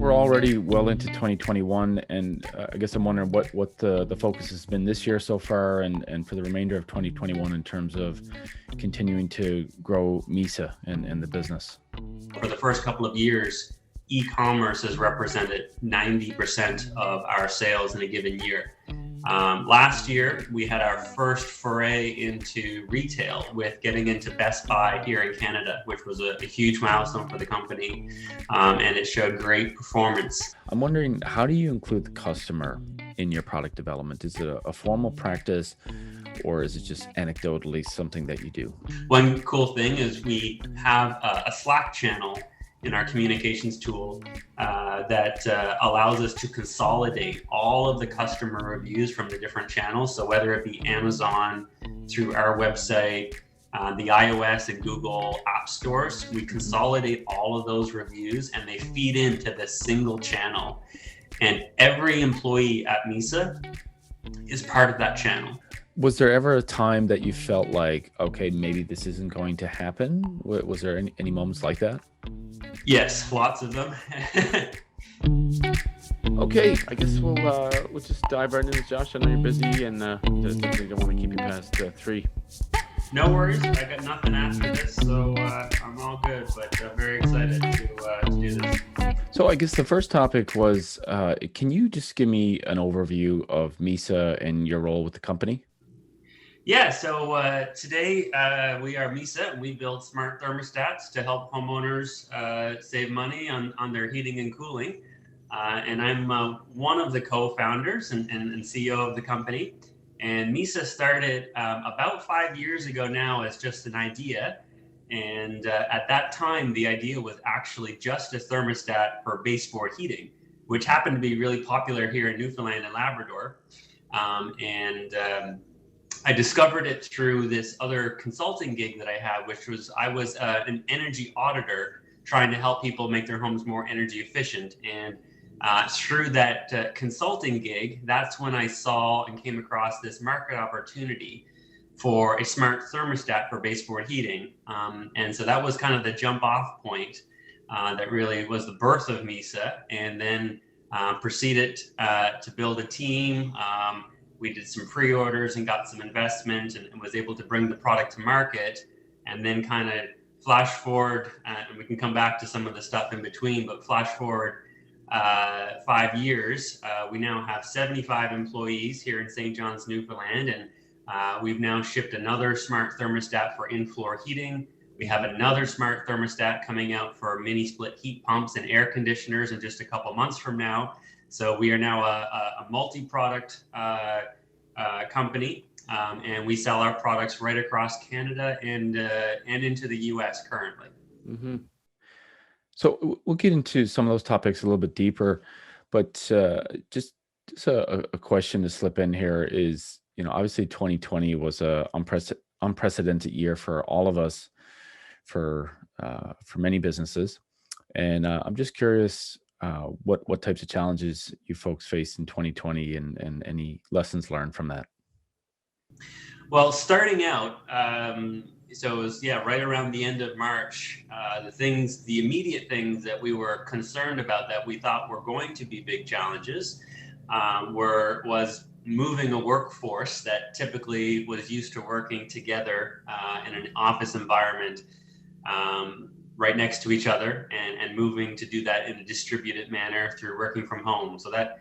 we're already well into 2021, and I guess I'm wondering what the focus has been this year so far, and for the remainder of 2021 in terms of continuing to grow Misa and the business. For the first couple of years, e-commerce has represented 90% of our sales in a given year. Last year, we had our first foray into retail with getting into Best Buy here in Canada, which was a huge milestone for the company, and it showed great performance. I'm wondering, how do you include the customer in your product development? Is it a formal practice, or is it just anecdotally something that you do? One cool thing is we have a Slack channel in our communications tool that allows us to consolidate all of the customer reviews from the different channels. So whether it be Amazon, through our website, the iOS and Google app stores, we consolidate all of those reviews and they feed into this single channel. And every employee at Misa is part of that channel. Was there ever a time that you felt like, okay, maybe this isn't going to happen? Was there any moments like that? Yes, lots of them. Okay, I guess we'll just dive right into this, Josh. I know you're busy and definitely don't want to keep you past 3. No worries. I got nothing after this, so I'm all good. But very excited to do this. So I guess the first topic was, can you just give me an overview of Misa and your role with the company? Yeah, so today we are Misa, and we build smart thermostats to help homeowners save money on their heating and cooling. And I'm one of the co-founders and CEO of the company. And Misa started about 5 years ago now as just an idea. And at that time, the idea was actually just a thermostat for baseboard heating, which happened to be really popular here in Newfoundland and Labrador. I discovered it through this other consulting gig that I had, which was I was an energy auditor trying to help people make their homes more energy efficient. And through that consulting gig, that's when I saw and came across this market opportunity for a smart thermostat for baseboard heating. And so that was kind of the jump off point that really was the birth of Mysa, and then proceeded to build a team. We did some pre-orders and got some investment and was able to bring the product to market, and then kind of flash forward, and we can come back to some of the stuff in between, but flash forward 5 years, we now have 75 employees here in St. John's, Newfoundland, and we've now shipped another smart thermostat for in-floor heating. We have another smart thermostat coming out for mini split heat pumps and air conditioners in just a couple months from now. So we are now a multi-product company, and we sell our products right across Canada and into the US currently. Mm-hmm. So we'll get into some of those topics a little bit deeper, but just a question to slip in here is, obviously 2020 was a unprecedented year for all of us, for many businesses, and I'm just curious what types of challenges you folks faced in 2020 and any lessons learned from that. Well, starting out, so it was right around the end of March. The immediate things that we were concerned about that we thought were going to be big challenges was moving a workforce that typically was used to working together in an office environment right next to each other, and moving to do that in a distributed manner through working from home. So that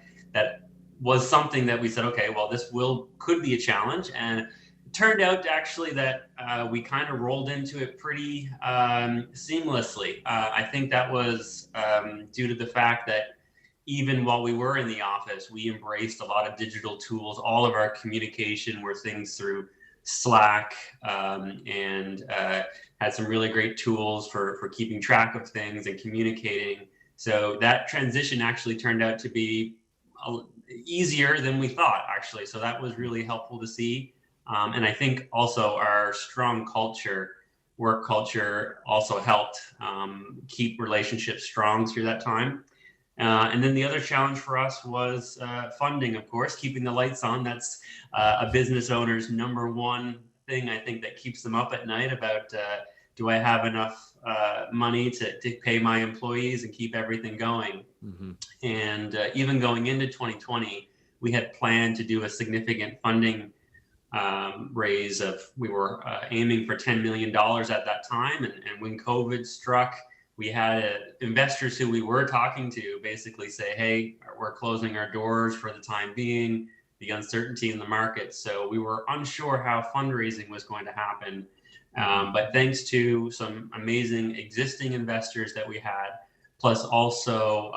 was something that we said, okay, well, this could be a challenge. And it turned out actually that we kind of rolled into it pretty seamlessly. I think that was due to the fact that even while we were in the office, we embraced a lot of digital tools. All of our communication were things through Slack, and had some really great tools for keeping track of things and communicating. So that transition actually turned out to be easier than we thought, actually. So that was really helpful to see. And I think also our strong work culture also helped keep relationships strong through that time. And then the other challenge for us was funding, of course, keeping the lights on. That's a business owner's number one thing, I think, that keeps them up at night about do I have enough money to pay my employees and keep everything going? Mm-hmm. And even going into 2020, we had planned to do a significant funding raise we were aiming for $10 million at that time. And when COVID struck, we had investors who we were talking to basically say, hey, we're closing our doors for the time being, the uncertainty in the market. So we were unsure how fundraising was going to happen. But thanks to some amazing existing investors that we had, plus also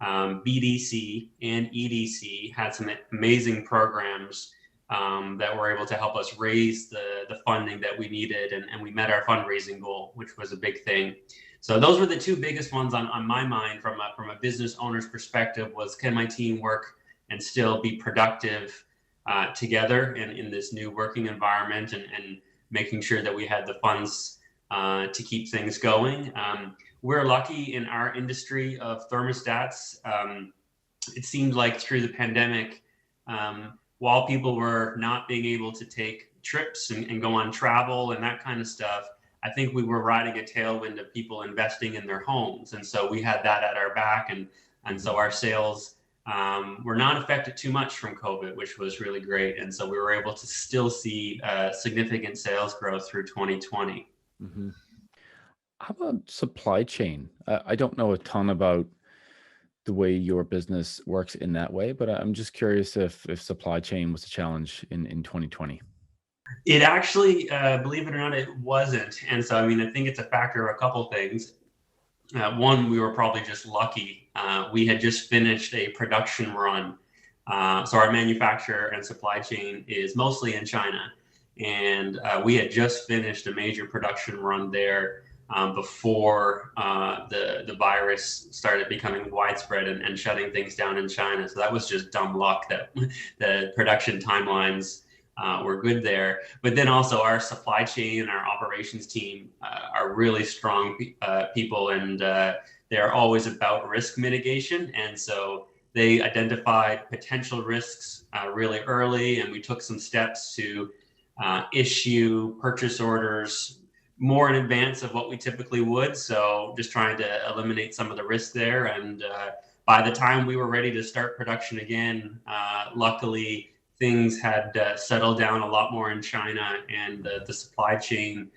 BDC and EDC had some amazing programs that were able to help us raise the funding that we needed, and we met our fundraising goal, which was a big thing. So those were the two biggest ones on my mind from a business owner's perspective, was can my team work and still be productive together in this new working environment, and making sure that we had the funds to keep things going. We're lucky in our industry of thermostats. It seemed like through the pandemic, while people were not being able to take trips and go on travel and that kind of stuff, I think we were riding a tailwind of people investing in their homes. And so we had that at our back. And so our sales were not affected too much from COVID, which was really great. And so we were able to still see significant sales growth through 2020. Mm-hmm. How about supply chain? I don't know a ton about the way your business works in that way, but I'm just curious if supply chain was a challenge in 2020. It actually, believe it or not, it wasn't. And so, I mean, I think it's a factor of a couple things. One, we were probably just lucky. We had just finished a production run. So our manufacturer and supply chain is mostly in China. And we had just finished a major production run there before the virus started becoming widespread and shutting things down in China. So that was just dumb luck that the production timelines were good there. But then also our supply chain and our operations team are really strong people, and they're always about risk mitigation. And so they identified potential risks really early, and we took some steps to issue purchase orders more in advance of what we typically would. So just trying to eliminate some of the risk there. And by the time we were ready to start production again, luckily things had settled down a lot more in China, and the supply chain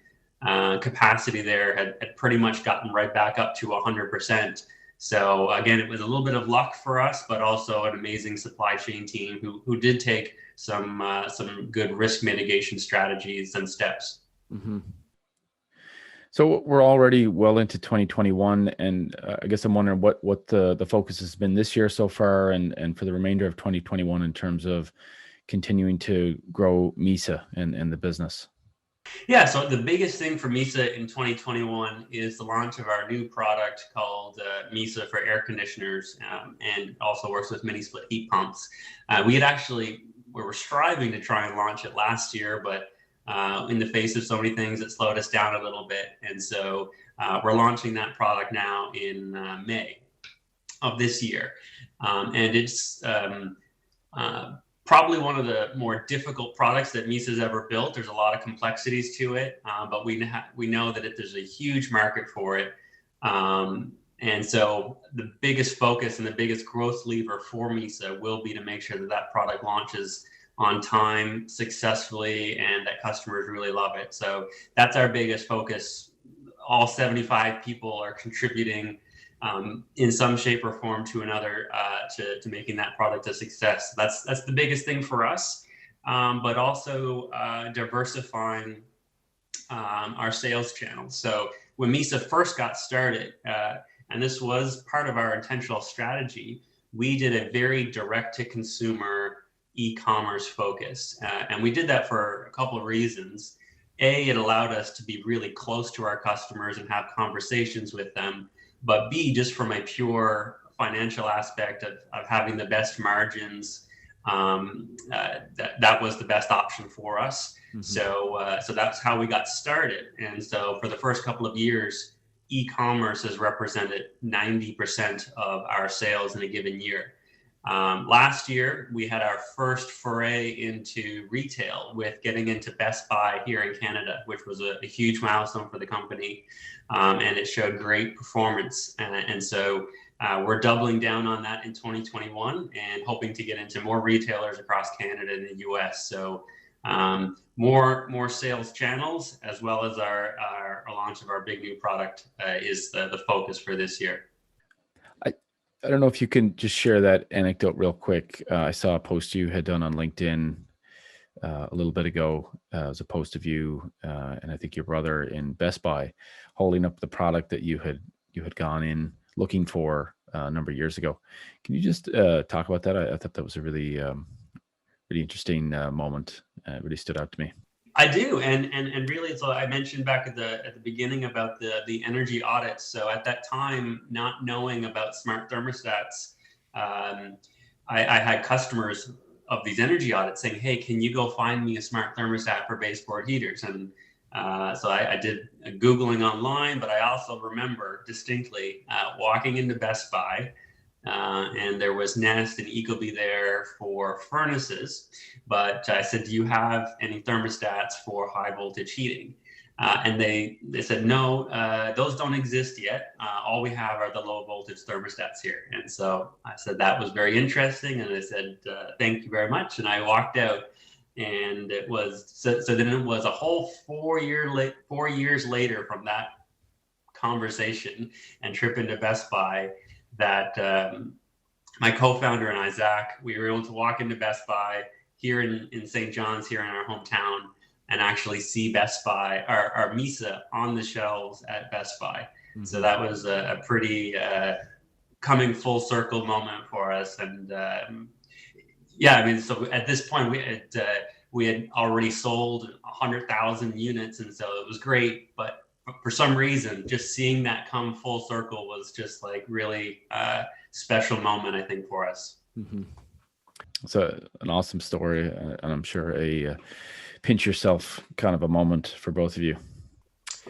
capacity there had pretty much gotten right back up to 100%. So again, it was a little bit of luck for us, but also an amazing supply chain team who did take some good risk mitigation strategies and steps. Mm-hmm. So we're already well into 2021, and I guess I'm wondering what the focus has been this year so far, and for the remainder of 2021 in terms of continuing to grow Misa and the business. Yeah, so the biggest thing for Misa in 2021 is the launch of our new product called Misa for air conditioners, and also works with mini split heat pumps. We were striving to try and launch it last year, but in the face of so many things, it slowed us down a little bit. And so we're launching that product now in May of this year. And it's probably one of the more difficult products that Misa's ever built. There's a lot of complexities to it, but we know that there's a huge market for it. And so the biggest focus and the biggest growth lever for Misa will be to make sure that product launches on time, successfully, and that customers really love it. So that's our biggest focus. All 75 people are contributing in some shape or form to another to making that product a success. That's the biggest thing for us, but also diversifying our sales channels. So when Misa first got started, and this was part of our intentional strategy, we did a very direct-to-consumer e-commerce focus. And we did that for a couple of reasons. A, it allowed us to be really close to our customers and have conversations with them. But B, just from a pure financial aspect of having the best margins, that was the best option for us. Mm-hmm. So that's how we got started. And so for the first couple of years, e-commerce has represented 90% of our sales in a given year. Last year, we had our first foray into retail with getting into Best Buy here in Canada, which was a huge milestone for the company, and it showed great performance. And so we're doubling down on that in 2021 and hoping to get into more retailers across Canada and the US. So more sales channels, as well as our launch of our big new product is the focus for this year. I don't know if you can just share that anecdote real quick. I saw a post you had done on LinkedIn a little bit ago. It was a post of you and I think your brother in Best Buy holding up the product that you had gone in looking for a number of years ago. Can you just talk about that? I thought that was a really interesting moment. It really stood out to me. I do, and really, so I mentioned back at the beginning about the energy audits. So at that time, not knowing about smart thermostats, I had customers of these energy audits saying, "Hey, can you go find me a smart thermostat for baseboard heaters?" And so I did Googling online, but I also remember distinctly walking into Best Buy. And there was Nest and Ecobee there for furnaces. But I said, "Do you have any thermostats for high voltage heating?" And they said, "No, those don't exist yet. All we have are the low voltage thermostats here." And so I said that was very interesting. And I said, "Thank you very much." And I walked out. And it was so then it was a whole 4 years later from that conversation and trip into Best Buy that my co-founder and I, Zach, we were able to walk into Best Buy here in St. John's, here in our hometown, and actually see Best Buy, our Misa on the shelves at Best Buy. Mm-hmm. So that was a pretty coming full circle moment for us. And yeah, I mean, so at this point we had already sold 100,000 units, and so it was great. But for some reason, just seeing that come full circle was just like really special moment, I think, for us. Mm-hmm. It's an awesome story, and I'm sure a pinch yourself kind of a moment for both of you.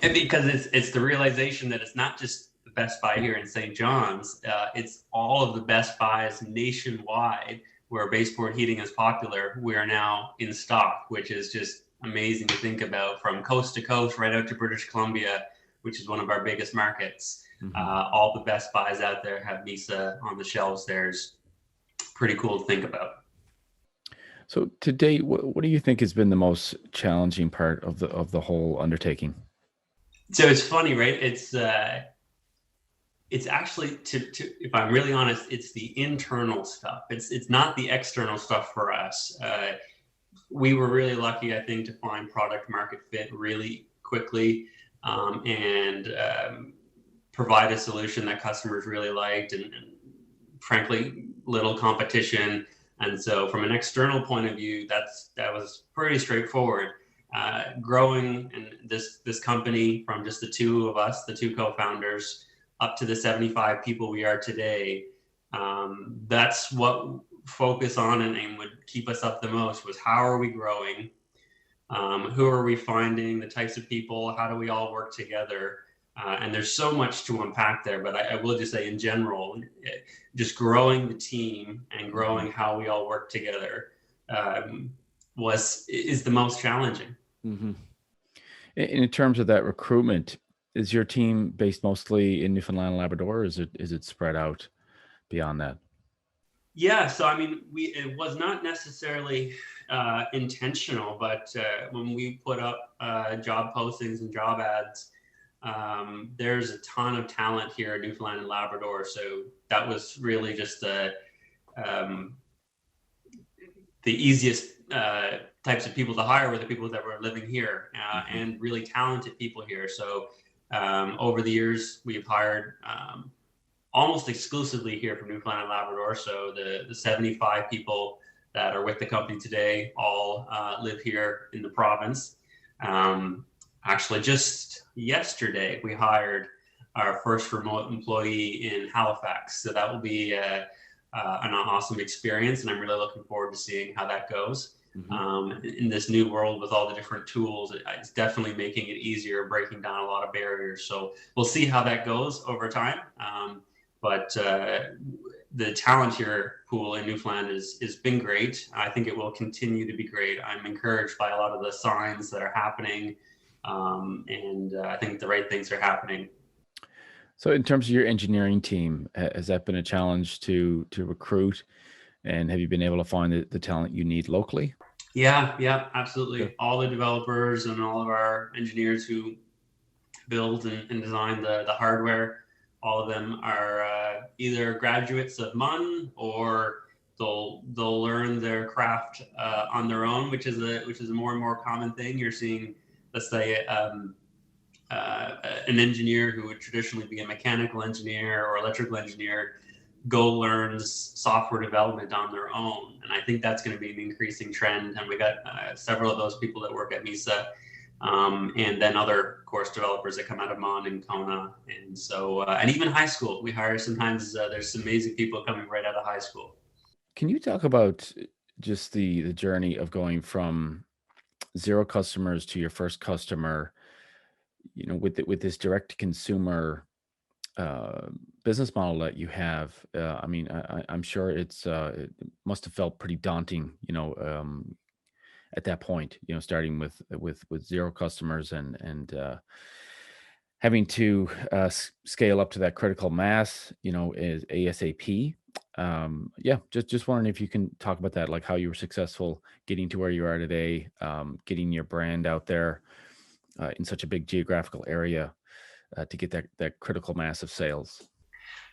And because it's the realization that it's not just the Best Buy here in St. John's, it's all of the Best Buys nationwide where baseboard heating is popular. We are now in stock, which is just amazing to think about, from coast to coast, right out to British Columbia, which is one of our biggest markets. Mm-hmm. All the Best Buys out there have Misa on the shelves. There's pretty cool to think about. So to date, what do you think has been the most challenging part of the whole undertaking? So it's funny, right? It's actually, if I'm really honest, it's the internal stuff. It's not the external stuff for us. We were really lucky, I think, to find product market fit really quickly and provide a solution that customers really liked, and frankly, little competition. And so from an external point of view, that was pretty straightforward. Growing this company from just the two of us, the two co-founders, up to the 75 people we are today, that's what focus on and would keep us up the most was how are we growing? Who are we finding? The types of people? How do we all work together? And there's so much to unpack there, but I will just say in general, just growing the team and growing how we all work together is the most challenging. Mm-hmm. In terms of that recruitment, is your team based mostly in Newfoundland and Labrador, or is it spread out beyond that? Yeah, so I mean, it was not necessarily intentional, but when we put up job postings and job ads, there's a ton of talent here in Newfoundland and Labrador. So that was really just the easiest types of people to hire were the people that were living here and really talented people here. So over the years, we've hired almost exclusively here from Newfoundland and Labrador. So the 75 people that are with the company today all live here in the province. Actually, just yesterday, we hired our first remote employee in Halifax. So that will be an awesome experience, and I'm really looking forward to seeing how that goes. Mm-hmm. In this new world with all the different tools, it's definitely making it easier, breaking down a lot of barriers. So we'll see how that goes over time. But the talent here pool in Newfoundland is been great. I think it will continue to be great. I'm encouraged by a lot of the signs that are happening, and I think the right things are happening. So, in terms of your engineering team, has that been a challenge to recruit? And have you been able to find the talent you need locally? Yeah, Okay. absolutely. All the developers and all of our engineers who build and design the hardware, all of them are either graduates of MUN, or they'll learn their craft on their own, which is a more and more common thing. You're seeing, let's say, an engineer who would traditionally be a mechanical engineer or electrical engineer go learns software development on their own. And I think that's going to be an increasing trend. And we got several of those people that work at Misa, and then other course developers that come out of Mon and Kona. And so, and even high school, we hire sometimes, there's some amazing people coming right out of high school. Can you talk about just the journey of going from zero customers to your first customer? With this direct to consumer uh, business model that you have. I mean, I'm sure it must have felt pretty daunting. At that point, starting with zero customers and having to scale up to that critical mass, is ASAP. Yeah, just wondering if you can talk about that, like how you were successful getting to where you are today, getting your brand out there in such a big geographical area to get that critical mass of sales.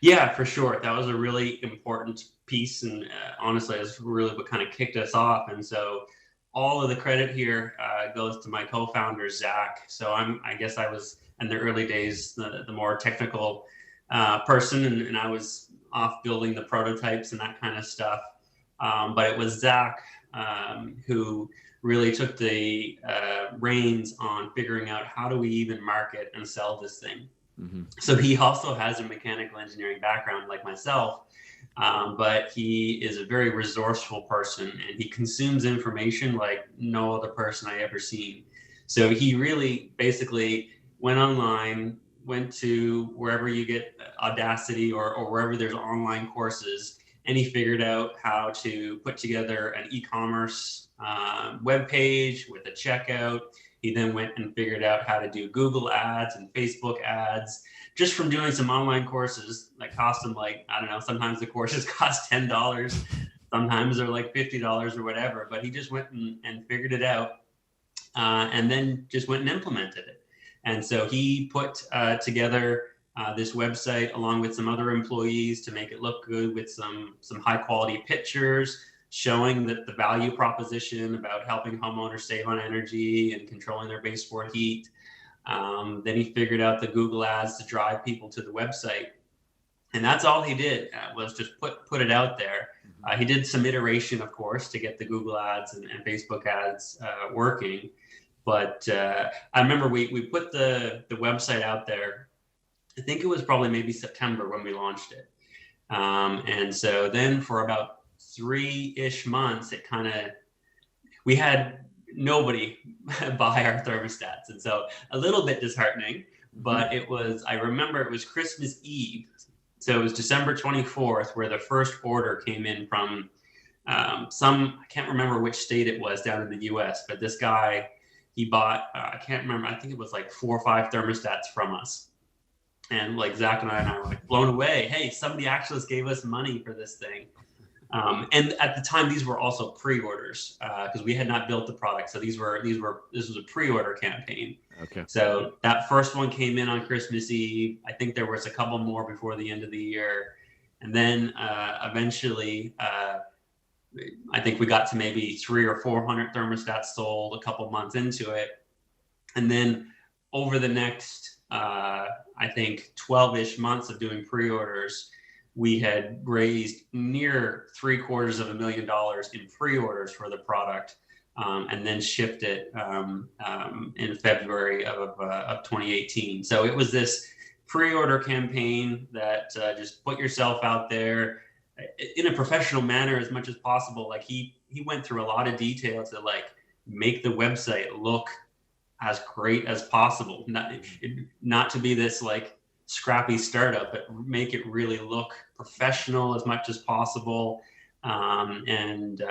Yeah, for sure. That was a really important piece, and honestly, it's really what kind of kicked us off. And so, all of the credit here goes to my co-founder Zach. So I guess I was in the early days the more technical person, and I was off building the prototypes and that kind of stuff. But it was Zach who really took the reins on figuring out how do we even market and sell this thing. Hmm. So he also has a mechanical engineering background like myself, but he is a very resourceful person, and he consumes information like no other person I ever seen. So he really basically went online, went to wherever you get Audacity, or wherever there's online courses, and he figured out how to put together an e-commerce web page with a checkout. He then went and figured out how to do Google ads and Facebook ads just from doing some online courses that cost him, like, I don't know, sometimes the courses cost $10, sometimes they're like $50 or whatever. But he just went and figured it out, and then just went and implemented it. And so he put together this website along with some other employees to make it look good, with some high quality pictures showing that the value proposition about helping homeowners save on energy and controlling their baseboard heat. Then he figured out the Google ads to drive people to the website. And that's all he did, was just put it out there. He did some iteration, of course, to get the Google ads and Facebook ads working. But I remember we put the website out there. I think it was probably maybe September when we launched it. And so then for about 3-ish months, we had nobody buy our thermostats. And so a little bit disheartening, but I remember it was Christmas Eve. So it was December 24th where the first order came in from I can't remember which state it was down in the US, but this guy, he bought, I can't remember, I think it was like 4 or 5 thermostats from us. And like Zach and I were like blown away. Hey, somebody actually just gave us money for this thing. And at the time, these were also pre-orders because we had not built the product. So this was a pre-order campaign. Okay. So that first one came in on Christmas Eve. I think there was a couple more before the end of the year. And then eventually, I think we got to maybe 300 or 400 thermostats sold a couple months into it. And then over the next, I think 12-ish months of doing pre-orders, we had raised near $750,000 in pre-orders for the product, and then shipped it in February of 2018. So it was this pre-order campaign that just put yourself out there in a professional manner as much as possible. Like he went through a lot of detail to like make the website look as great as possible, not to be this like scrappy startup, but make it really look professional as much as possible. And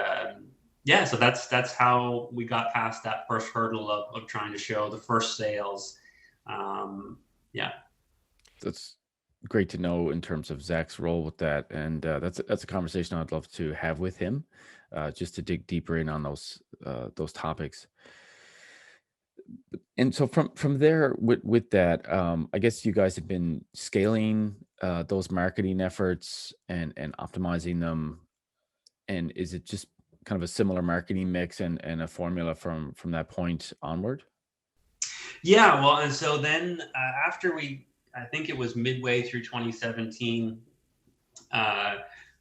yeah, so that's how we got past that first hurdle of trying to show the first sales. Yeah. That's great to know in terms of Zach's role with that, and that's a conversation I'd love to have with him, just to dig deeper in on those topics. And so from there with that, I guess you guys have been scaling those marketing efforts and optimizing them. And is it just kind of a similar marketing mix and a formula from that point onward? Yeah, well, and so then after I think it was midway through 2017, uh,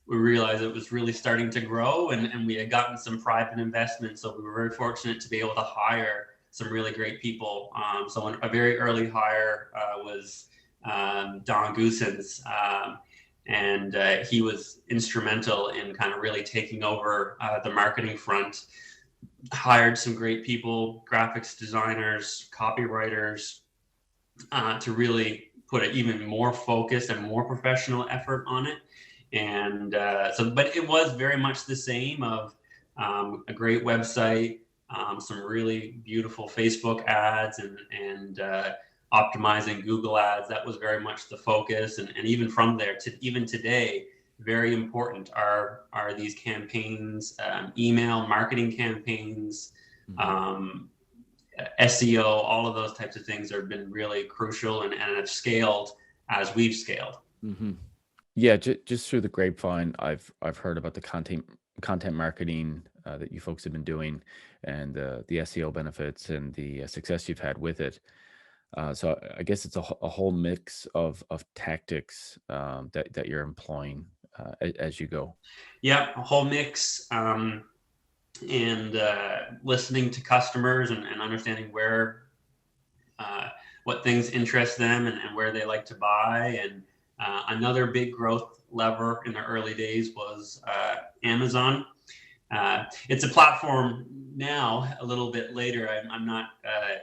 we realized it was really starting to grow, and we had gotten some private investment. So we were very fortunate to be able to hire some really great people. So a very early hire was Don Goosens. And he was instrumental in kind of really taking over the marketing front. Hired some great people, graphics designers, copywriters, to really put an even more focused and more professional effort on it. And but it was very much the same of a great website, some really beautiful Facebook ads, and optimizing Google ads. That was very much the focus. And even from there to even today, very important are these campaigns, email marketing campaigns, Mhm. um, SEO, all of those types of things have been really crucial and have scaled as we've scaled. Mhm. Yeah, just through the grapevine, I've heard about the content marketing that you folks have been doing, and the SEO benefits and the success you've had with it. So I guess it's a whole mix of tactics that you're employing as you go. Yeah, a whole mix. And listening to customers and understanding uh, what things interest them and where they like to buy. And another big growth lever in the early days was Amazon. It's a platform now. A little bit later, I'm not.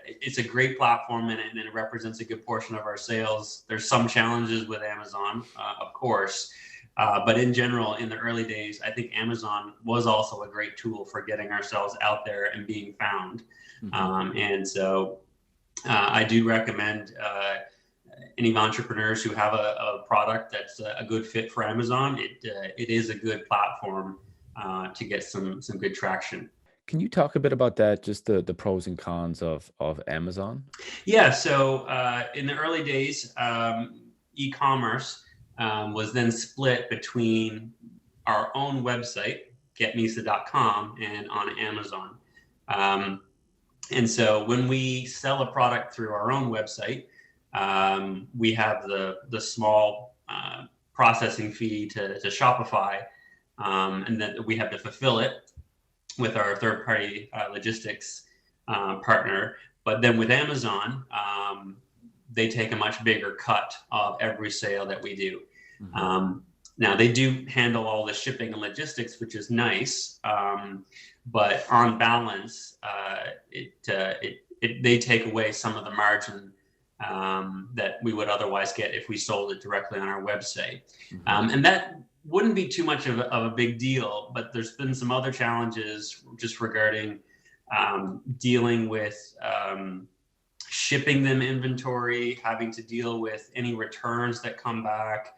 It's a great platform, and it represents a good portion of our sales. There's some challenges with Amazon, of course, but in general, in the early days, I think Amazon was also a great tool for getting ourselves out there and being found. Mhm. And so, I do recommend any entrepreneurs who have a product that's a good fit for Amazon. It is a good platform to get some good traction. Can you talk a bit about that, just the pros and cons of Amazon? Yeah, so in the early days, e-commerce was then split between our own website, getmisa.com, and on Amazon. Um, and so when we sell a product through our own website, we have the small processing fee to Shopify, and then we have to fulfill it with our third party logistics partner. But then with Amazon, they take a much bigger cut of every sale that we do. Mhm. Um, Now they do handle all the shipping and logistics, which is nice, but on balance, they take away some of the margin that we would otherwise get if we sold it directly on our website. Mhm. And that wouldn't be too much of a big deal, but there's been some other challenges just regarding dealing with shipping them inventory, having to deal with any returns that come back,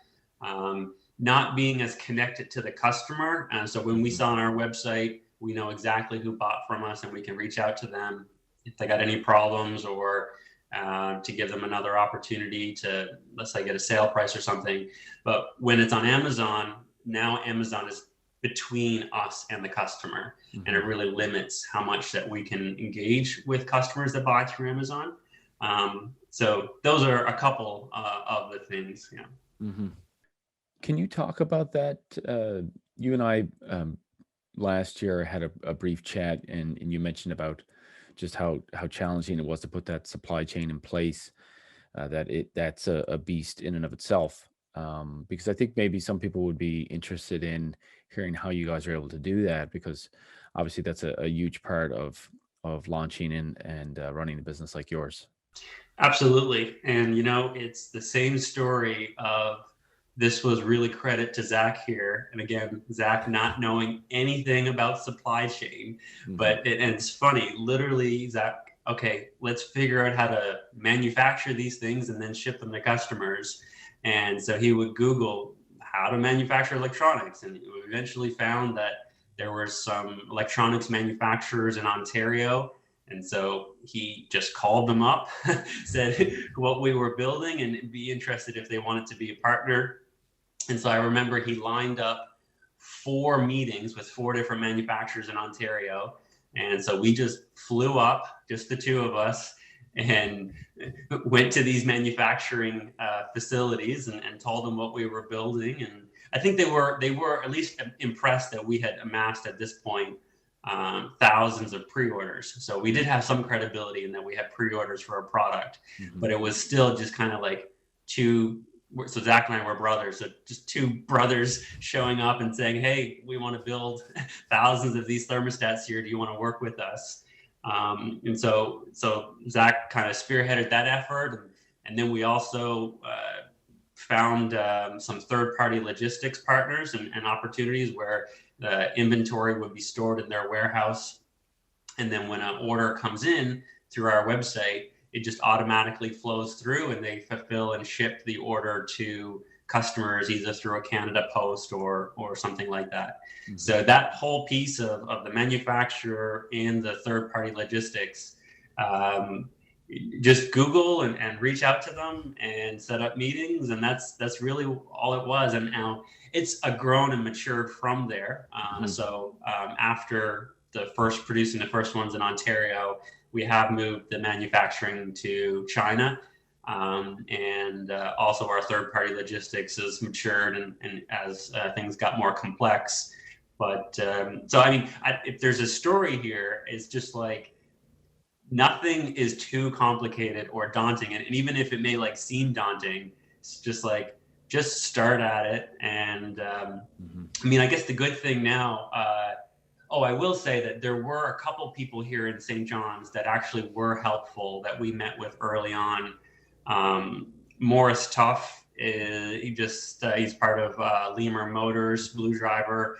not being as connected to the customer. And so when we Mhm. sell on our website, we know exactly who bought from us and we can reach out to them if they got any problems, or to give them another opportunity to, let's say, get a sale price or something. But when it's on Amazon, now Amazon is between us and the customer, and it Mhm. really limits how much that we can engage with customers that buy through Amazon. So those are a couple of the things. Yeah. Mhm. Can you talk about that? You and I last year had a brief chat, and you mentioned about just how challenging it was to put that supply chain in place. That's a beast in and of itself. Because I think maybe some people would be interested in hearing how you guys are able to do that, because obviously that's a huge part of launching and running a business like yours. Absolutely. And, it's the same story of this was really credit to Zach here. And again, Zach not knowing anything about supply chain, Hmm. and it's funny, literally, Zach, okay, let's figure out how to manufacture these things and then ship them to customers. And so he would Google how to manufacture electronics. And we eventually found that there were some electronics manufacturers in Ontario, and so he just called them up, said what we were building and be interested if they wanted to be a partner. And so I remember he lined up 4 meetings with 4 different manufacturers in Ontario. And so we just flew up, just the two of us, and went to these manufacturing facilities and told them what we were building. And I think they were at least impressed that we had amassed at this point thousands of pre-orders. So we did have some credibility in that we had pre-orders for a product, Hmm. but it was still just kind of like two. So Zach and I were brothers, so just two brothers showing up and saying, "Hey, we want to build thousands of these thermostats here. Do you want to work with us?" And so Zach kind of spearheaded that effort, and then we also found some third-party logistics partners and opportunities where the inventory would be stored in their warehouse, and then when an order comes in through our website, it just automatically flows through and they fulfill and ship the order to customers either through a Canada Post or something like that. Hmm. So that whole piece of the manufacturer and the third party logistics, um, just Google and reach out to them and set up meetings, and that's really all it was. And now it's a grown and matured from there. Hmm. After producing the first ones in Ontario, we have moved the manufacturing to China. And also our third party logistics has matured and as things got more complex. But so, I mean, if there's a story here, it's just like nothing is too complicated or daunting. And even if it may like seem daunting, it's just like, just start at it. And Hmm. I mean, I guess the good thing now, I will say that there were a couple people here in St. John's that actually were helpful that we met with early on. Morris Tuff, he's part of Lemur Motors, Blue Driver.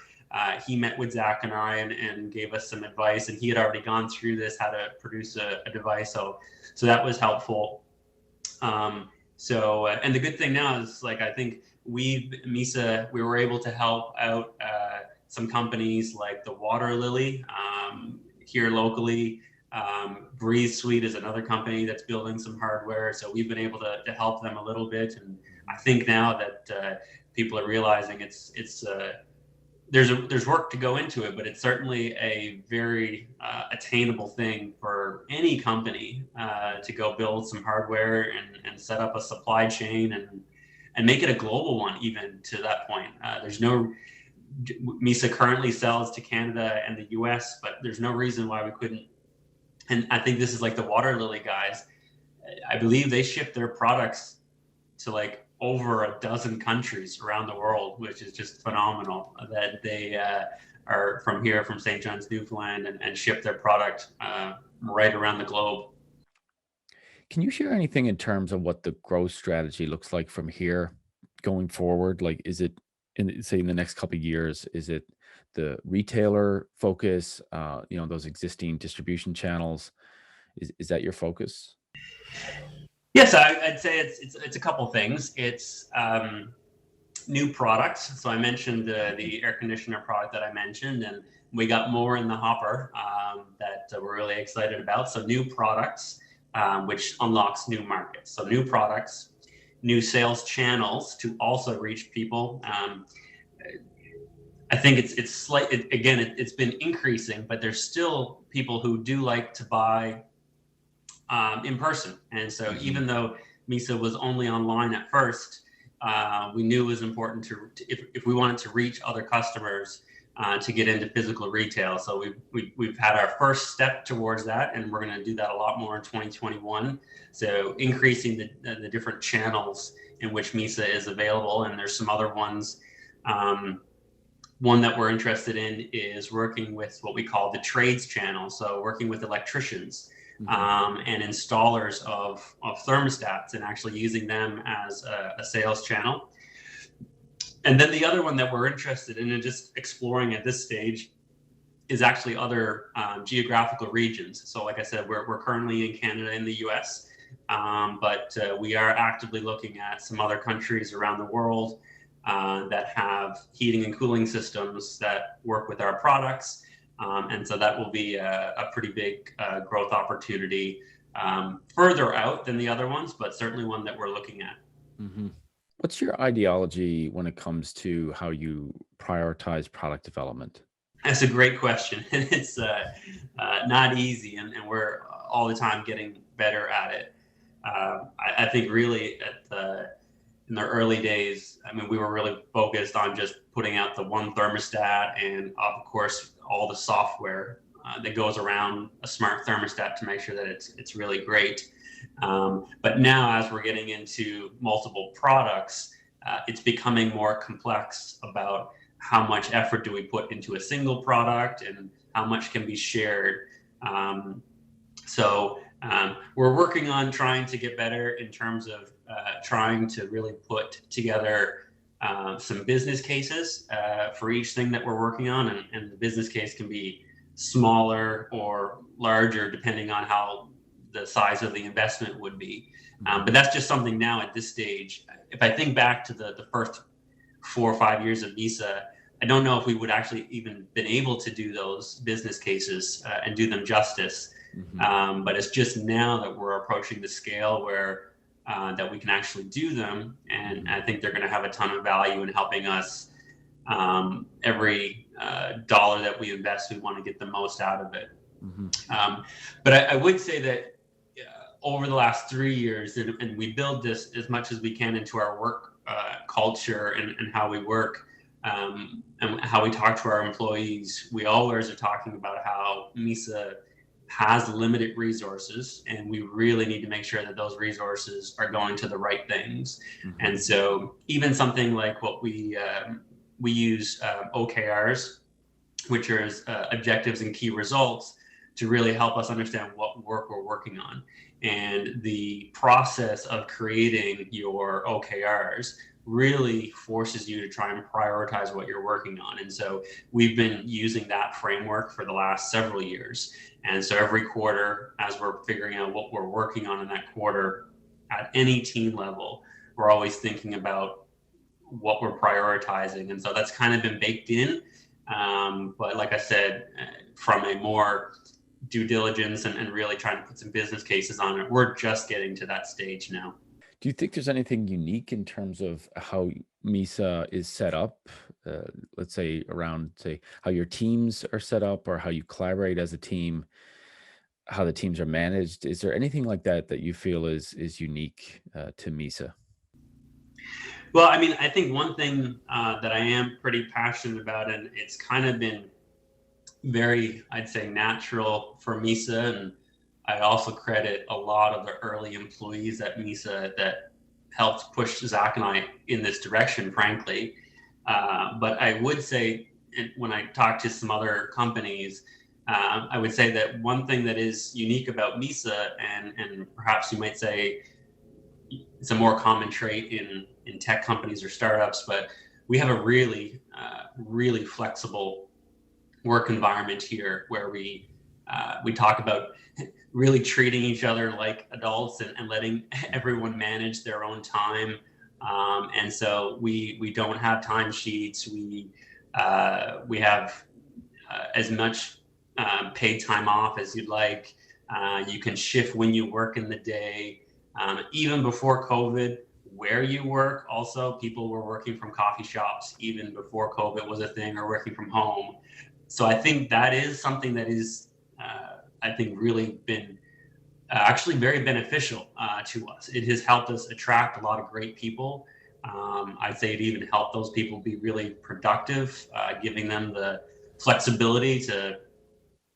He met with Zach and I and gave us some advice, and he had already gone through this, how to produce a device. So that was helpful. And the good thing now is, like, I think Misa, we were able to help out some companies like the Water Lily here locally. Breathe Suite is another company that's building some hardware. So we've been able to help them a little bit. And I think now that people are realizing there's work to go into it, but it's certainly a very attainable thing for any company to go build some hardware and set up a supply chain and make it a global one, even to that point. Misa currently sells to Canada and the US, but there's no reason why we couldn't. And I think this is like the Water Lily guys. I believe they ship their products to like over a dozen countries around the world, which is just phenomenal that they are from here, from St. John's, Newfoundland, and ship their product right around the globe. Can you share anything in terms of what the growth strategy looks like from here going forward? Like, is it say in the next couple of years? Is it the retailer focus? Those existing distribution channels. Is that your focus? Yes, I'd say it's a couple things. It's new products. So I mentioned the air conditioner product that I mentioned, and we got more in the hopper that we're really excited about. So new products, which unlocks new markets. So new products, new sales channels to also reach people. I think it's slight. It's been increasing, but there's still people who do like to buy in person. And so Hmm. even though Misa was only online at first, we knew it was important if we wanted to reach other customers, to get into physical retail. So we've had our first step towards that, and we're going to do that a lot more in 2021. So increasing the different channels in which Misa is available, and there's some other ones. One that we're interested in is working with what we call the trades channel. So working with electricians. and installers of thermostats, and actually using them as a sales channel. And then the other one that we're interested in and just exploring at this stage is actually other geographical regions. So like I said, we're currently in Canada and the US, but we are actively looking at some other countries around the world that have heating and cooling systems that work with our products. And so that will be a pretty big growth opportunity further out than the other ones, but certainly one that we're looking at. Mm-hmm. What's your ideology when it comes to how you prioritize product development? That's a great question. And it's not easy, and we're all the time getting better at it. I think really in the early days, I mean, we were really focused on just putting out the one thermostat and, of course, all the software that goes around a smart thermostat to make sure that it's really great. But now, as we're getting into multiple products, it's becoming more complex about how much effort do we put into a single product and how much can be shared. So we're working on trying to get better in terms of trying to really put together some business cases for each thing that we're working on. And the business case can be smaller or larger depending on how the size of the investment would be. But that's just something now at this stage. If I think back to the first 4 or 5 years of Misa, I don't know if we would actually even been able to do those business cases and do them justice. But it's just now that we're approaching the scale where that we can actually do them. And I think they're going to have a ton of value in helping us. Every dollar that we invest, we want to get the most out of it. But I would say that over the last 3 years, and we build this as much as we can into our work culture and how we work and how we talk to our employees, we always are talking about how Misa has limited resources, and we really need to make sure that those resources are going to the right things. And so even something like what we use OKRs, which are objectives and key results, to really help us understand what work we're working on. And the process of creating your OKRs really forces you to try and prioritize what you're working on. And so we've been using that framework for the last several years. And so every quarter, as we're figuring out what we're working on in that quarter at any team level, we're always thinking about what we're prioritizing. And so that's kind of been baked in. But like I said, from a more due diligence and really trying to put some business cases on it, we're just getting to that stage now. Do you think there's anything unique in terms of how Misa is set up? Let's say around, say, how your teams are set up or how you collaborate as a team, how the teams are managed. Is there anything like that that you feel is unique to Misa? Well, I mean, I think one thing that I am pretty passionate about, and it's kind of been very, I'd say, natural for Misa, and I also credit a lot of the early employees at Misa that helped push Zach and I in this direction, frankly. But I would say, when I talk to some other companies, I would say that one thing that is unique about Misa, and perhaps you might say it's a more common trait in tech companies or startups, but we have a really, really flexible work environment here where we talk about really treating each other like adults and letting everyone manage their own time. And so we don't have timesheets. We have as much paid time off as you'd like. You can shift when you work in the day. Even before COVID, where you work, also people were working from coffee shops even before COVID was a thing, or working from home. So I think that is something that is, I think, really been actually very beneficial to us. It has helped us attract a lot of great people. I'd say it even helped those people be really productive, giving them the flexibility to,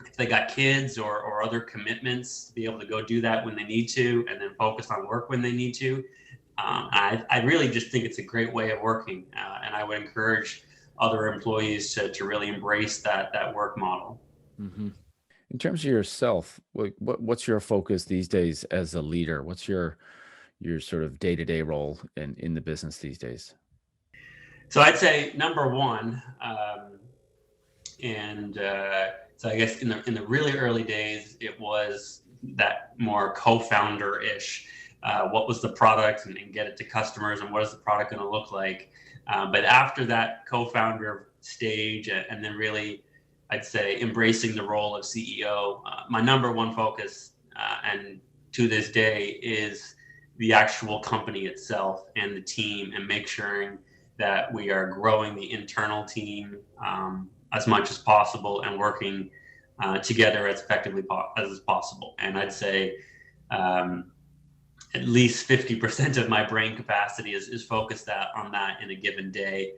if they got kids or other commitments, to be able to go do that when they need to, and then focus on work when they need to. I really just think it's a great way of working, and I would encourage other employees to really embrace that work model. Mm-hmm. In terms of yourself, what's your focus these days as a leader? What's your sort of day-to-day role in the business these days? So I'd say number one, and so I guess in the really early days, it was that more co-founder ish. What was the product, and get it to customers, and what is the product going to look like? But after that co-founder stage, and then really, I'd say embracing the role of CEO, my number one focus, and to this day, is the actual company itself and the team, and make sure that we are growing the internal team as much as possible and working together as effectively as possible. And I'd say at least 50% of my brain capacity is focused on that in a given day.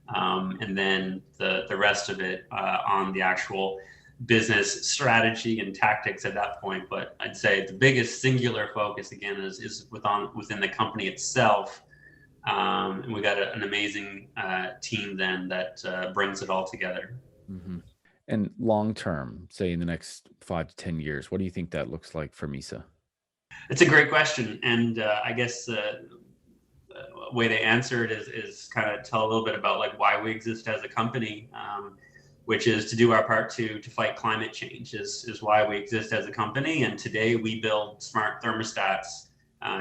And then the rest of it on the actual business strategy and tactics at that point. But I'd say the biggest singular focus again is within the company itself. And we got an amazing team then that brings it all together. Hmm. And long term, say in the next 5 to 10 years, what do you think that looks like for Misa? It's a great question, and I guess a way to answer it is kind of tell a little bit about like why we exist as a company, which is to do our part to fight climate change is why we exist as a company. And today we build smart thermostats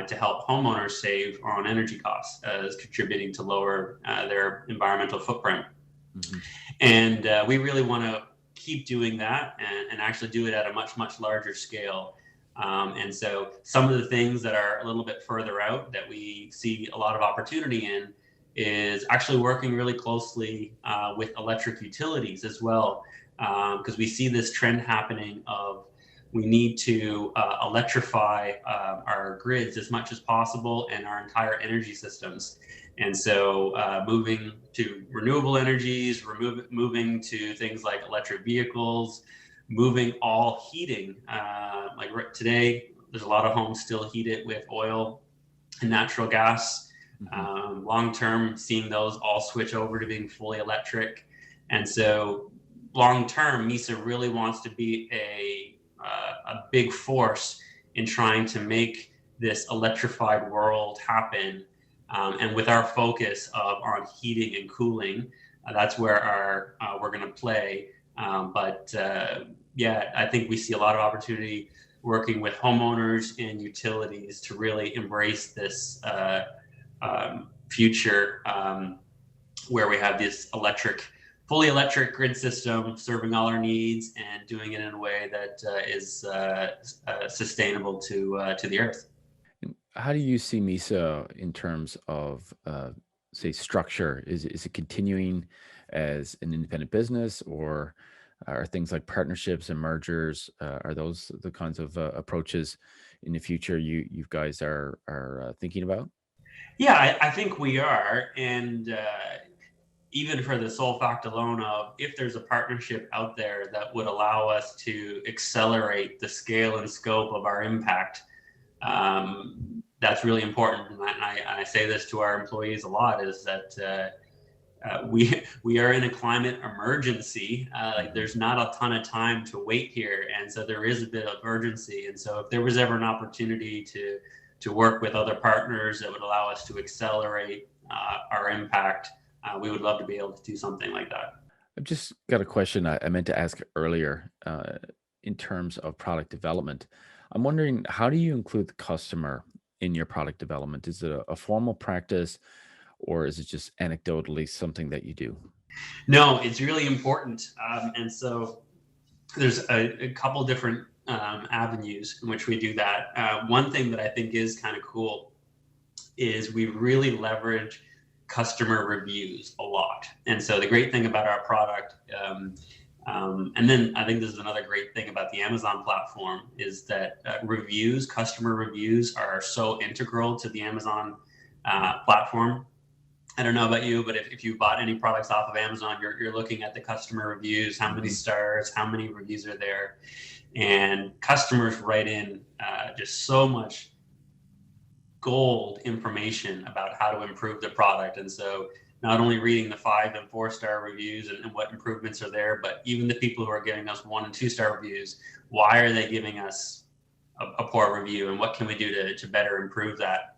to help homeowners save on energy costs, as contributing to lower their environmental footprint. Hmm. And we really want to keep doing that and actually do it at a much larger scale. And so some of the things that are a little bit further out that we see a lot of opportunity in is actually working really closely with electric utilities as well, because we see this trend happening of we need to electrify our grids as much as possible and our entire energy systems. And so moving to renewable energies, moving to things like electric vehicles, moving all heating. Like today, there's a lot of homes still heated with oil and natural gas. Long term, seeing those all switch over to being fully electric. And so long term, Misa really wants to be a big force in trying to make this electrified world happen. And with our focus on heating and cooling, that's where we're going to play. But yeah, I think we see a lot of opportunity working with homeowners and utilities to really embrace this future where we have this fully electric grid system serving all our needs and doing it in a way that is sustainable to the earth. And how do you see Misa in terms of, say, structure? Is it continuing as an independent business, or are things like partnerships and mergers? Are those the kinds of approaches in the future you guys are thinking about? Yeah, I think we are. And even for the sole fact alone of if there's a partnership out there that would allow us to accelerate the scale and scope of our impact, that's really important. And I say this to our employees a lot, is that we are in a climate emergency. Like there's not a ton of time to wait here, and so there is a bit of urgency. And so if there was ever an opportunity to work with other partners that would allow us to accelerate our impact, we would love to be able to do something like that. I've just got a question I meant to ask earlier in terms of product development. I'm wondering, how do you include the customer in your product development? Is it a formal practice, or is it just anecdotally something that you do? No, it's really important. And so there's a couple different avenues in which we do that. One thing that I think is kind of cool is we really leverage customer reviews a lot. And so the great thing about our product, and then I think this is another great thing about the Amazon platform, is that customer reviews are so integral to the Amazon platform. I don't know about you, but if you bought any products off of Amazon, you're looking at the customer reviews, how many stars, how many reviews are there. And customers write in just so much gold information about how to improve the product. And so not only reading the 5 and 4-star reviews and what improvements are there, but even the people who are giving us 1 and 2-star reviews, why are they giving us a poor review, and what can we do to better improve that?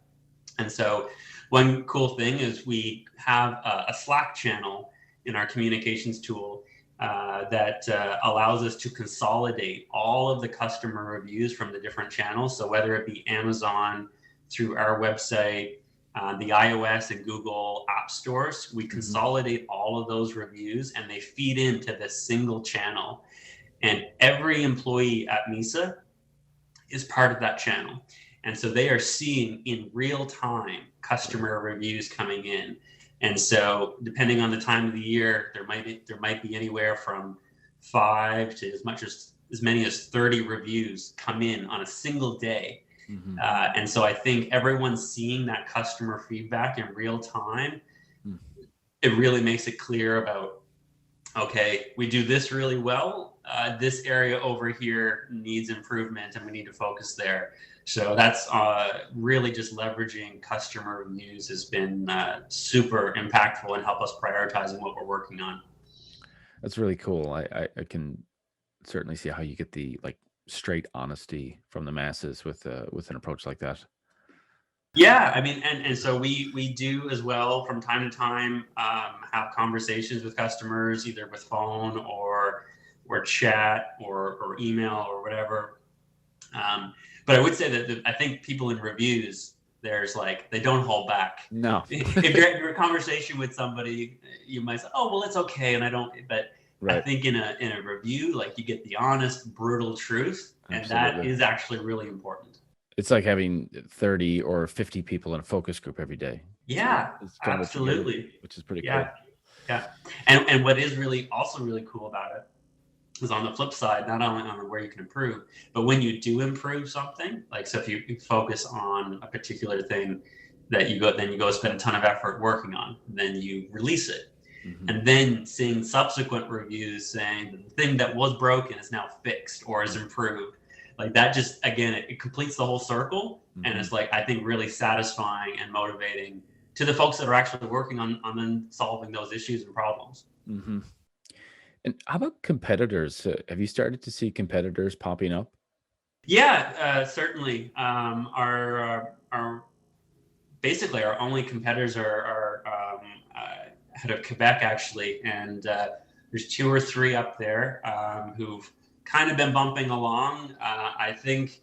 And so one cool thing is we have a Slack channel in our communications tool that allows us to consolidate all of the customer reviews from the different channels. So whether it be Amazon, through our website, the iOS and Google app stores, we consolidate all of those reviews and they feed into this single channel. And every employee at Misa is part of that channel. And so they are seeing in real time customer reviews coming in. And so depending on the time of the year, there might be anywhere from 5 to as many as 30 reviews come in on a single day. And so I think everyone's seeing that customer feedback in real time. It really makes it clear about, okay, we do this really well. This area over here needs improvement and we need to focus there. So that's really just leveraging customer reviews has been super impactful and help us prioritizing what we're working on. That's really cool. I can certainly see how you get the like straight honesty from the masses with an approach like that. Yeah, I mean, and so we do as well from time to time have conversations with customers, either with phone or chat or email or whatever. But I would say that I think people in reviews, there's like, they don't hold back. No. If you're in a conversation with somebody, you might say, oh, well, it's okay. And I don't, but Right. I think in a review, like you get the honest, brutal truth. And that is actually really important. It's like having 30 or 50 people in a focus group every day. Yeah, it's kind absolutely. Of which is pretty cool. Yeah. And what is really cool about it is on the flip side, not only on where you can improve, but when you do improve something, like, so if you focus on a particular thing that you go spend a ton of effort working on, then you release it. And then seeing subsequent reviews saying that the thing that was broken is now fixed or is improved. Like that just, again, it completes the whole circle. And it's like, I think really satisfying and motivating to the folks that are actually working on solving those issues and problems. And how about competitors? Have you started to see competitors popping up? Yeah, certainly. Basically our only competitors are out of Quebec, actually, and there's 2 or 3 up there who've kind of been bumping along. I think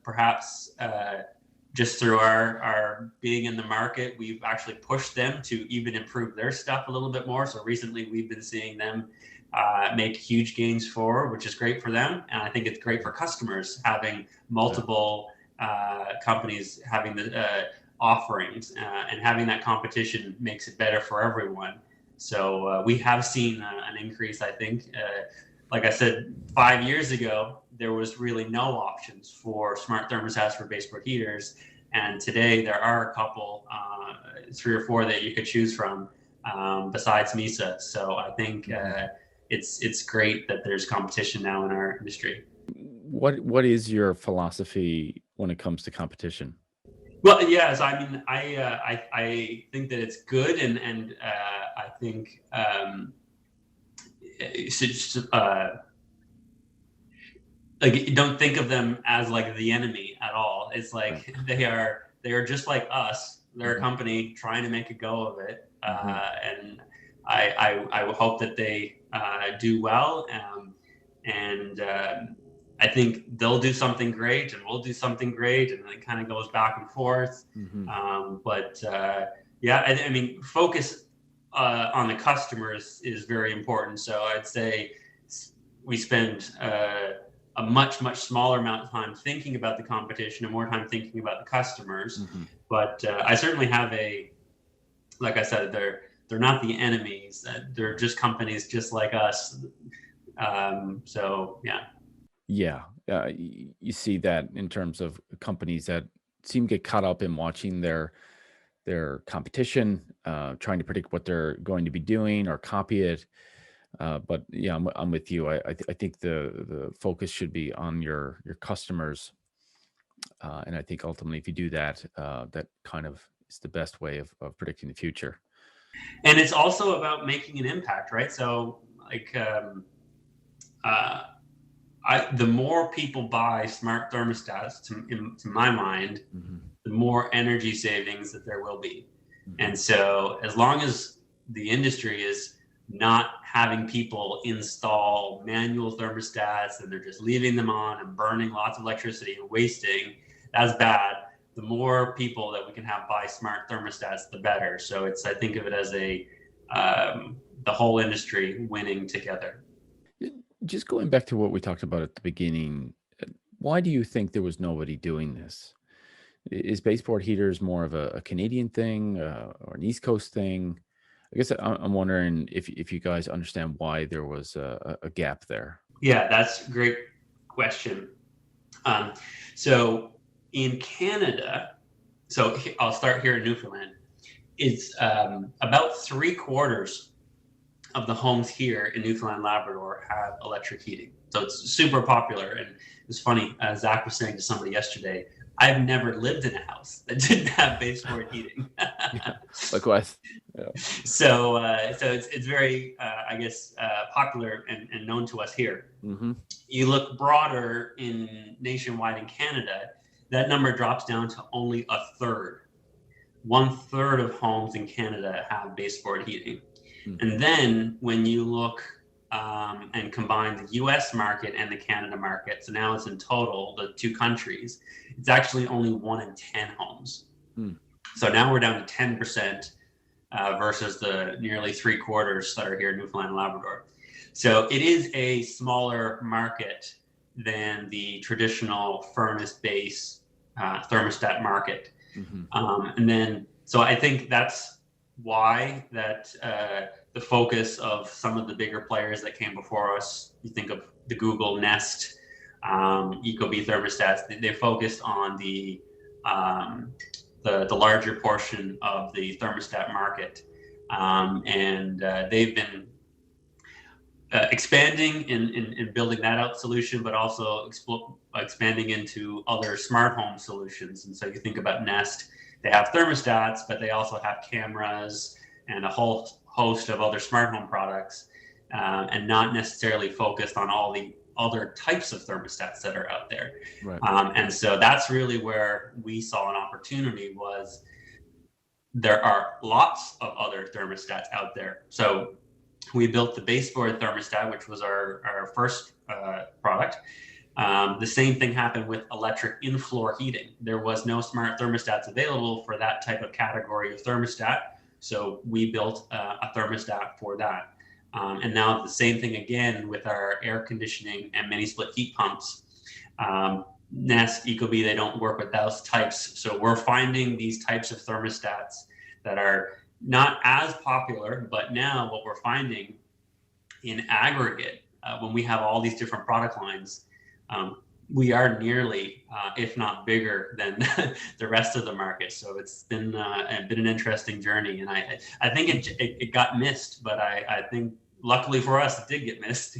perhaps just through our being in the market, we've actually pushed them to even improve their stuff a little bit more. So recently we've been seeing them make huge gains forward, which is great for them. And I think it's great for customers having multiple companies having the offerings and having that competition makes it better for everyone. So we have seen an increase, I think. Like I said, 5 years ago, there was really no options for smart thermostats for baseboard heaters. And today there are a couple, 3 or 4 that you could choose from besides Misa. So I think it's great that there's competition now in our industry. What is your philosophy when it comes to competition? Well, yes, I mean, I think that it's good, and I think like, don't think of them as like the enemy at all. It's like they are just like us. They're a company trying to make a go of it, and I hope that they do well, and I think they'll do something great and we'll do something great, and it kind of goes back and forth. Yeah, I mean, focus on the customers is very important. So I'd say we spend a much smaller amount of time thinking about the competition and more time thinking about the customers. But I certainly have like I said, they're not the enemies. They're just companies just like us. So yeah. Yeah, you see that in terms of companies that seem to get caught up in watching their competition, trying to predict what they're going to be doing or copy it. But yeah, I'm with you. I think the focus should be on your customers, and I think ultimately, if you do that, that kind of is the best way of predicting the future. And it's also about making an impact, right? So like uh, the more people buy smart thermostats, to my mind, Mm-hmm. the more energy savings that there will be. Mm-hmm. And so, as long as the industry is not having people install manual thermostats and they're just leaving them on and burning lots of electricity and wasting, that's bad. The more people that we can have buy smart thermostats, the better. So I think of it as the whole industry winning together. Just going back to what we talked about at the beginning, why do you think there was nobody doing this? Is baseboard heaters more of a Canadian thing or an East Coast thing? I guess I'm wondering if you guys understand why there was a gap there. Yeah, that's a great question. Um, so in Canada, so I'll start here in Newfoundland. It's about 3/4 of the homes here in Newfoundland Labrador have electric heating. So it's super popular. And it's funny, Zach was saying to somebody yesterday, I've never lived in a house that didn't have baseboard heating. Yeah, likewise. Yeah. So it's very, I guess, popular and known to us here. Mm-hmm. You look broader in nationwide in Canada, that number drops down to only a third. 1/3 of homes in Canada have baseboard heating. Mm. And then when you look and combine the US market and the Canada market, so now it's in total, the two countries, it's actually only 1 in 10 homes. Mm. So now we're down to 10% versus the nearly 3/4 that are here in Newfoundland and Labrador. So it is a smaller market than the traditional furnace-based thermostat market. Mm-hmm. And then, so I think that's why that the focus of some of the bigger players that came before us, you think of the Google Nest, Ecobee thermostats, they focused on the larger portion of the thermostat market. And they've been expanding in building that out solution, but also expanding into other smart home solutions. And so you think about Nest, they have thermostats, but they also have cameras and a whole host of other smart home products, and not necessarily focused on all the other types of thermostats that are out there. Right. And so that's really where we saw an opportunity was there are lots of other thermostats out there. So we built the baseboard thermostat, which was our first product. The same thing happened with electric in-floor heating. There was no smart thermostats available for that type of category of thermostat. So we built a thermostat for that. And now the same thing again with our air conditioning and mini split heat pumps. Nest, Ecobee, they don't work with those types. So we're finding these types of thermostats that are not as popular, but now what we're finding in aggregate, when we have all these different product lines, we are nearly, if not bigger than the rest of the market. So it's been an interesting journey, and I think it got missed, but I think luckily for us, it did get missed.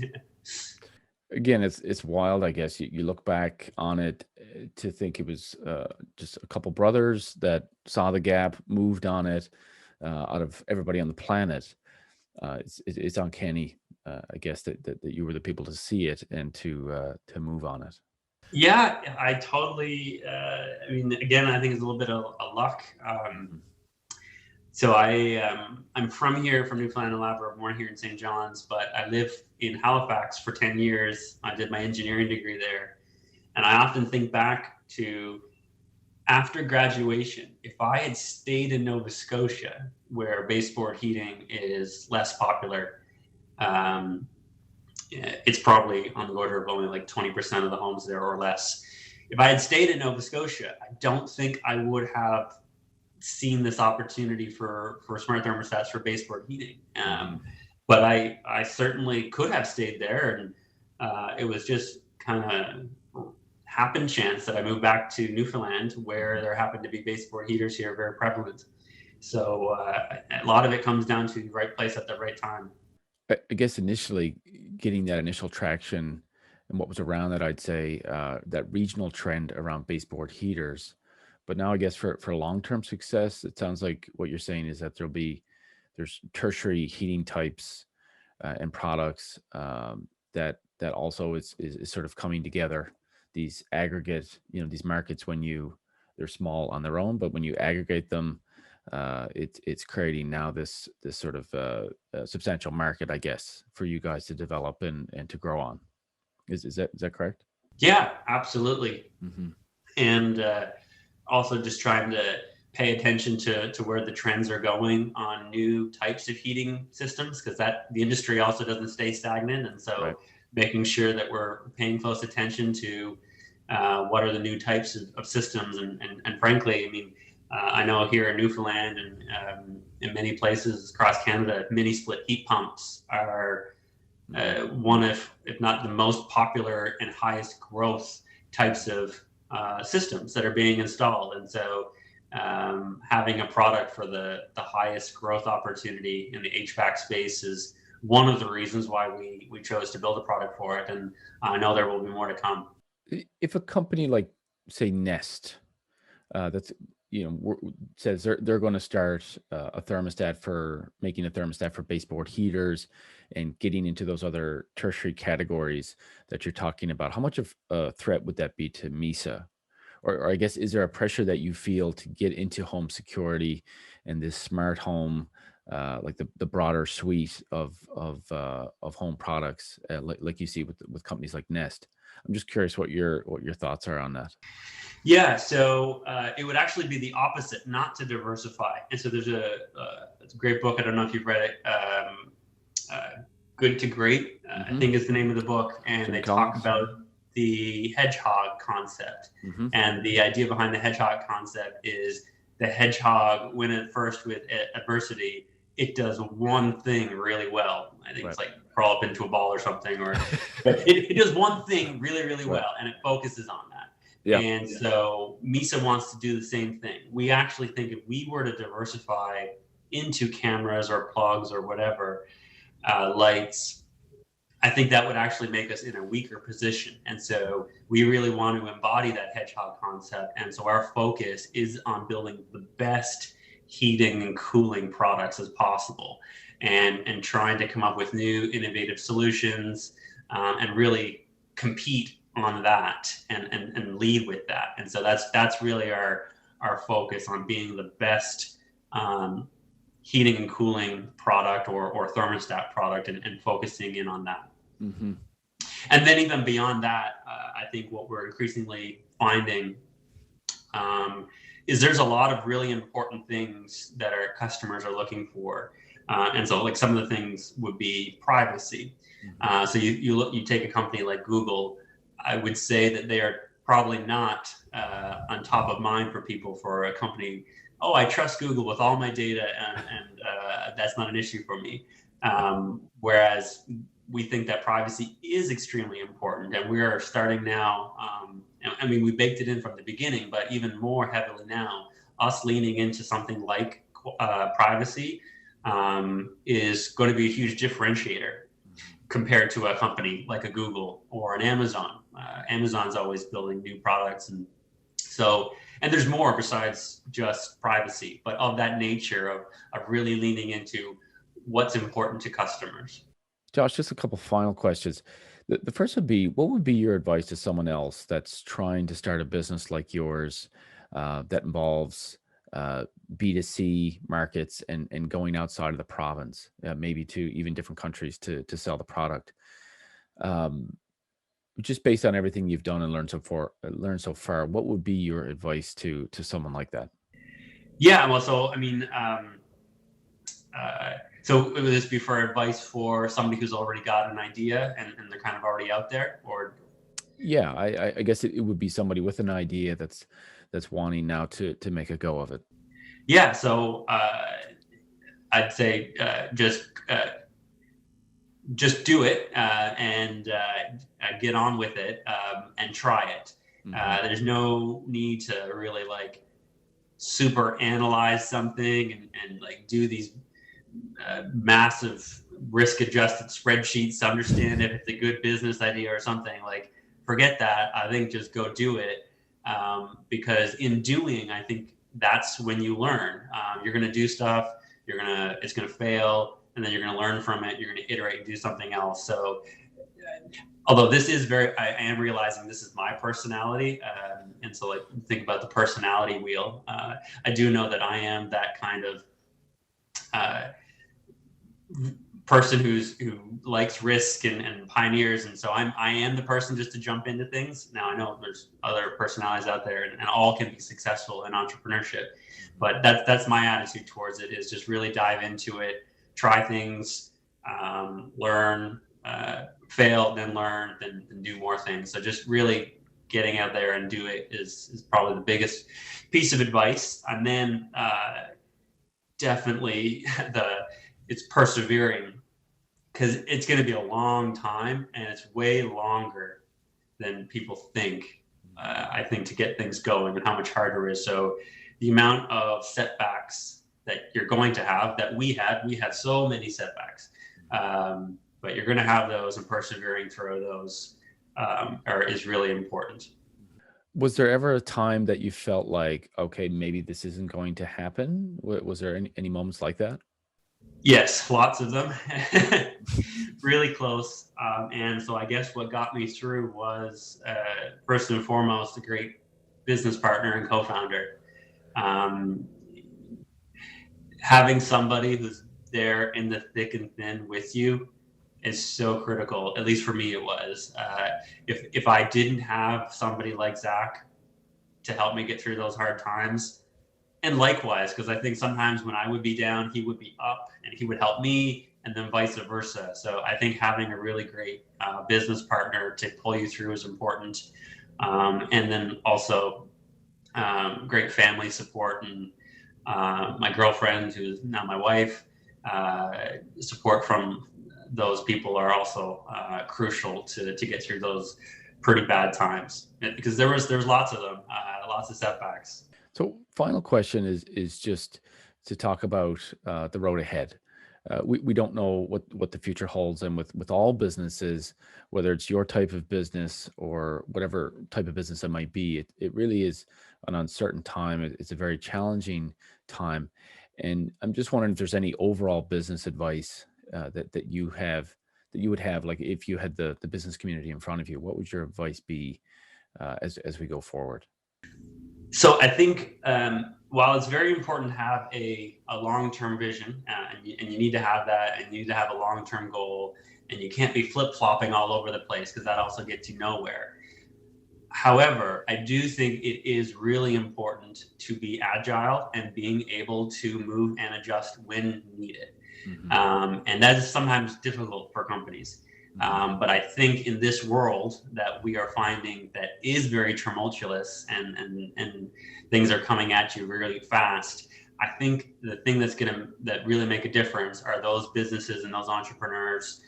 Again, it's wild. I guess you look back on it to think it was just a couple brothers that saw the gap, moved on it. Out of everybody on the planet, it's uncanny. I guess that you were the people to see it and to move on it. Yeah, I totally. I mean, again, I think it's a little bit of luck. So I'm from here, from Newfoundland and Labrador, born here in St. John's, but I lived in Halifax for 10 years. I did my engineering degree there. And I often think back to after graduation, if I had stayed in Nova Scotia, where baseboard heating is less popular, it's probably on the order of only like 20% of the homes there or less. If I had stayed in Nova Scotia, I don't think I would have seen this opportunity for smart thermostats for baseboard heating. But I certainly could have stayed there, and it was just kind of happen chance that I moved back to Newfoundland, where there happened to be baseboard heaters here, very prevalent. So a lot of it comes down to the right place at the right time. I guess initially getting that initial traction and what was around that, I'd say that regional trend around baseboard heaters. But now I guess for long-term success, it sounds like what you're saying is that there's tertiary heating types and products that also is sort of coming together. These aggregate, these markets they're small on their own, but when you aggregate them, it's creating now this sort of substantial market, I guess, for you guys to develop and to grow on. Is that correct? Yeah, absolutely. Hmm. And also just trying to pay attention to where the trends are going on new types of heating systems, because that the industry also doesn't stay stagnant. And Right. so making sure that we're paying close attention to what are the new types of systems. And frankly, I mean, I know here in Newfoundland and in many places across Canada, mini split heat pumps are one of, if not the most popular and highest growth types of systems that are being installed. And so having a product for the highest growth opportunity in the HVAC space is one of the reasons why we chose to build a product for it. And I know there will be more to come. If a company like, say, Nest, that's says they're going to start a thermostat for making a thermostat for baseboard heaters and getting into those other tertiary categories that you're talking about, how much of a threat would that be to Misa? Or I guess, is there a pressure that you feel to get into home security and this smart home, like the broader suite of home products, like you see with companies like Nest? I'm just curious what your thoughts are on that. Yeah, so it would actually be the opposite, not to diversify. And so there's it's a great book. I don't know if you've read it. Uh, Good to Great, I Hmm. think is the name of the book, and Jim they talk Collins. about the hedgehog concept. Hmm. And the idea behind the hedgehog concept is the hedgehog, when at first with adversity, it does one thing really well. I think Right. it's like crawl up into a ball or something, or but it does one thing really, really Right. well, and it focuses on that. Yeah. And so Misa wants to do the same thing. We actually think if we were to diversify into cameras or plugs or whatever, lights, I think that would actually make us in a weaker position. And so we really want to embody that hedgehog concept. And so our focus is on building the best heating and cooling products as possible, and trying to come up with new innovative solutions, and really compete on that, and lead with that. And so that's really our focus on being the best heating and cooling product or thermostat product, and focusing in on that. Hmm. And then even beyond that, I think what we're increasingly finding is there's a lot of really important things that our customers are looking for. And so like some of the things would be privacy. So you take a company like Google, I would say that they are probably not on top of mind for people. For a company, oh, I trust Google with all my data, and that's not an issue for me. Whereas we think that privacy is extremely important, and we are starting now. I mean, we baked it in from the beginning, but even more heavily now, us leaning into something like privacy is going to be a huge differentiator compared to a company like a Google or an Amazon. Amazon's always building new products, and so, and there's more besides just privacy, but of that nature of really leaning into what's important to customers. Josh, just a couple final questions. The first would be, what would be your advice to someone else that's trying to start a business like yours, that involves uh, B2C markets and going outside of the province, maybe to even different countries to sell the product? Um, just based on everything you've done and learned so far, what would be your advice to someone like that? Yeah, well, so I mean, uh, so would this be for advice for somebody who's already got an idea, and they're kind of already out there, or? Yeah, I guess it would be somebody with an idea that's wanting now to make a go of it. Yeah, so I'd say just do it, and get on with it, and try it. Hmm. There's no need to really like super analyze something, and like do these massive risk adjusted spreadsheets to understand if it's a good business idea or something. Like, forget that. I think just go do it, because in doing, I think that's when you learn. You're going to do stuff, it's gonna fail, and then you're gonna learn from it. You're gonna iterate and do something else. So, although this is I am realizing this is my personality, and so like think about the personality wheel. I do know that I am that kind of person who likes risk and pioneers, and so I am the person just to jump into things. Now I know there's other personalities out there, and all can be successful in entrepreneurship, but that's my attitude towards it, is just really dive into it, try things, learn, fail, then learn, then do more things. So just really getting out there and do it is probably the biggest piece of advice. And then definitely it's persevering, because it's going to be a long time, and it's way longer than people think. I think, to get things going, and how much harder it is. So the amount of setbacks that you're going to have, that we had so many setbacks, but you're going to have those, and persevering through those is really important. Was there ever a time that you felt like, okay, maybe this isn't going to happen? Was there any moments like that? Yes, lots of them. Really close. And so I guess what got me through was, first and foremost, a great business partner and co-founder. Having somebody who's there in the thick and thin with you is so critical. At least for me, it was. If I didn't have somebody like Zach to help me get through those hard times, and likewise, because I think sometimes when I would be down, he would be up, and he would help me, and then vice versa. So I think having a really great business partner to pull you through is important. And then also great family support, and my girlfriend, who's now my wife, support from those people are also crucial to get through those pretty bad times, because there's lots of them, lots of setbacks. So final question is just to talk about the road ahead. We don't know what the future holds, and with all businesses, whether it's your type of business or whatever type of business it might be, it really is an uncertain time. It's a very challenging time, and I'm just wondering if there's any overall business advice that you would have, like if you had the business community in front of you. What would your advice be as we go forward? So I think while it's very important to have a long-term vision, and you need to have that, and you need to have a long-term goal, and you can't be flip-flopping all over the place, because that also gets you nowhere. However, I do think it is really important to be agile and being able to move and adjust when needed. Mm-hmm. And that is sometimes difficult for companies. But I think in this world that we are finding that is very tumultuous, and things are coming at you really fast, I think the thing that really make a difference are those businesses and those entrepreneurs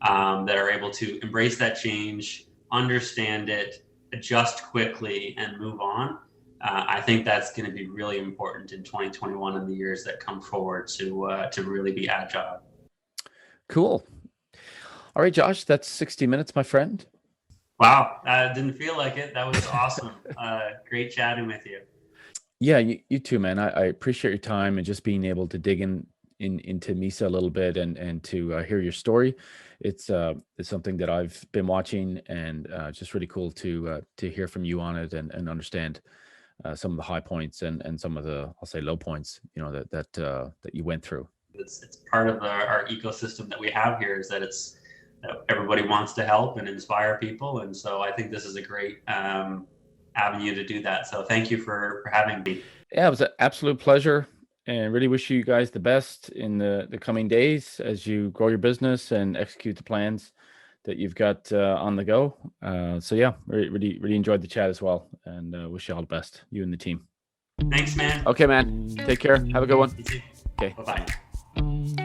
that are able to embrace that change, understand it, adjust quickly, and move on. I think that's going to be really important in 2021 and the years that come forward, to really be agile. Cool. All right, Josh, that's 60 minutes, my friend. Wow, didn't feel like it. That was awesome. Great chatting with you. Yeah, you too, man. I appreciate your time and just being able to dig into Misa a little bit, and to hear your story. It's something that I've been watching, and just really cool to hear from you on it, and understand some of the high points and some of the, I'll say, low points, that you went through. It's part of our ecosystem that we have here, is that everybody wants to help and inspire people, and so I think this is a great avenue to do that. So thank you for having me. Yeah, it was an absolute pleasure, and really wish you guys the best in the coming days as you grow your business and execute the plans that you've got on the go. So yeah, really enjoyed the chat as well, and wish you all the best, you and the team. Thanks, man. Okay, man. Take care. Have a good one. You too. Okay. Bye-bye.